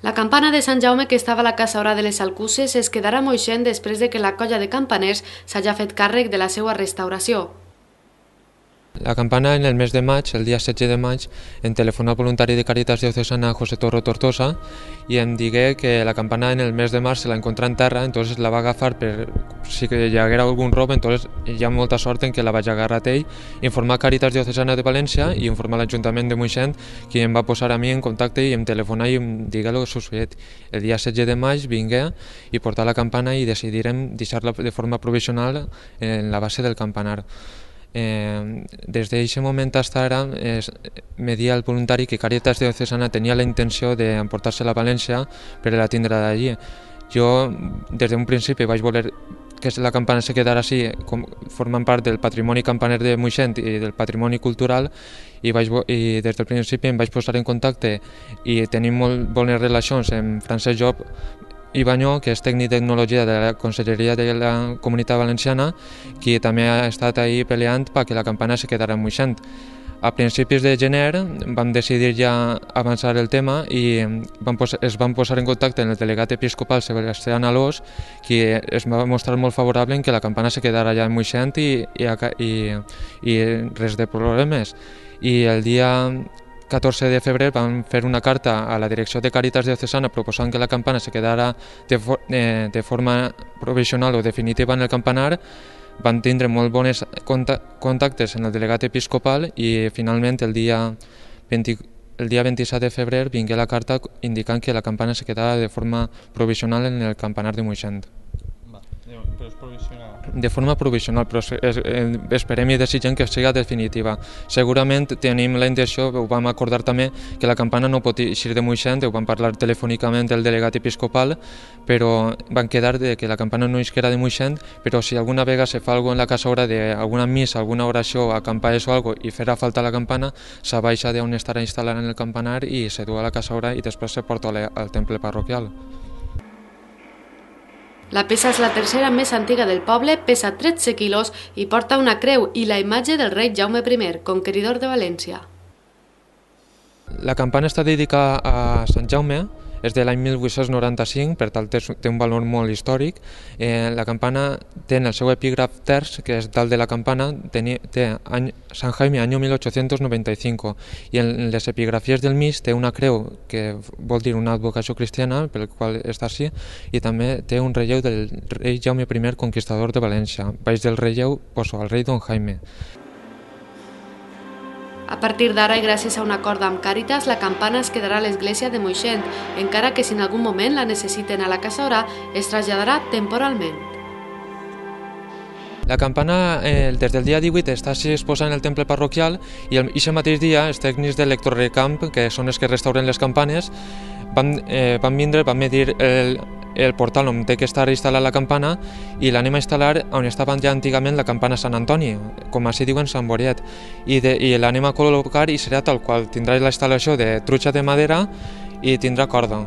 La campana de Sant Jaume que estava a la Casa Hora de les Alcuses es quedarà moixent després de que la colla de campaners s'hagi fet càrrec de la seva restauració. La campana en el mes de maig, el dia 16 de maig, em telefonà el voluntari de Càritas Diocesana José Torro Tortosa i em digué que la campana en el mes de març se la encontrà en terra, entonces la va agafar per si hi haguera algun rob, entonces hi ha molta sort en que la vaig agarrar a ell, informar Càritas Diocesana de València i informar l'Ajuntament de Moixent, qui em va posar a mi en contacte i em telefonar i em digué el que succeït. El dia 16 de maig vingué i portar la campana i decidirem deixar-la de forma provisional en la base del campanar. Des d'aquest moment fins ara me dia el voluntari que Càritas Diocesana tenia la intenció d'emportar-se-la a València per a la tindre d'allí. Jo des d'un principi vaig voler que la campana se quedara així, formant part del patrimoni campaner de Moixent i del patrimoni cultural, i des del principi em vaig posar en contacte i tenim molt bones relacions amb Francesc Job Ibañó, que és tècnic de tecnologia de la Conselleria de la Comunitat Valenciana, qui també ha estat ahí peleant perquè la campana se quedara en Moixent. A principis de gener vam decidir ja avançar el tema i es van posar en contacte amb el delegat episcopal Sebastián Alós, qui es va mostrar molt favorable en que la campana se quedara allà en Moixent i res de problemes. I el dia 14 de febrer van fer una carta a la direcció de Càritas Diocesana proposant que la campana se quedara de forma provisional o definitiva en el campanar. Van tindre molt bons contactes en el delegat episcopal i finalment el dia 27 de febrer vingué la carta indicant que la campana se quedava de forma provisional en el campanar de Moixent. Però és provisional? De forma provisional, però esperem i desitgem que sigui definitiva. Segurament tenim la intenció, ho vam acordar també, que la campana no pot eixir de Moixent, ho vam parlar telefònicament del delegat episcopal, però van quedar que la campana no isquera de Moixent, però si alguna vegada se fa alguna cosa en la casa hora d'alguna missa, alguna oració, acampades o alguna cosa, i farà falta la campana, se baixa d'on estarà instal·lant en el campanar i se du a la casa hora i després se porta al temple parroquial. La peça és la tercera més antiga del poble, pesa 13 quilos i porta una creu i la imatge del rei Jaume I, conqueridor de València. La campana està dedicada a Sant Jaume, és de l'any 1895, per tant té un valor molt històric. La campana té en el seu epígraf terç, que és dalt de la campana, té Sant Jaime, any 1895, i en les epigrafies del mig té una creu, que vol dir una advocació cristiana, pel qual està així, i també té un relleu del rei Jaume I, conquistador de València. Baix del relleu poso el rei Don Jaime. A partir d'ara i gràcies a un acord amb Càritas, la campana es quedarà a l'església de Moixent, encara que si en algun moment la necessiten a la Casa Hora, es traslladarà temporalment. La campana des del dia 18 està exposada en el temple parroquial i aquest mateix dia els tècnics d'Electrorecamp, que són els que restauren les campanes, van vindre, van medir el portal on té que estar instal·lat la campana i l'anem a instal·lar on estava ja antigament la campana Sant Antoni, com així diuen Sant Boriet, i l'anem a col·locar i serà tal qual. Tindrà la instal·lació de trucha de madera i tindrà corda.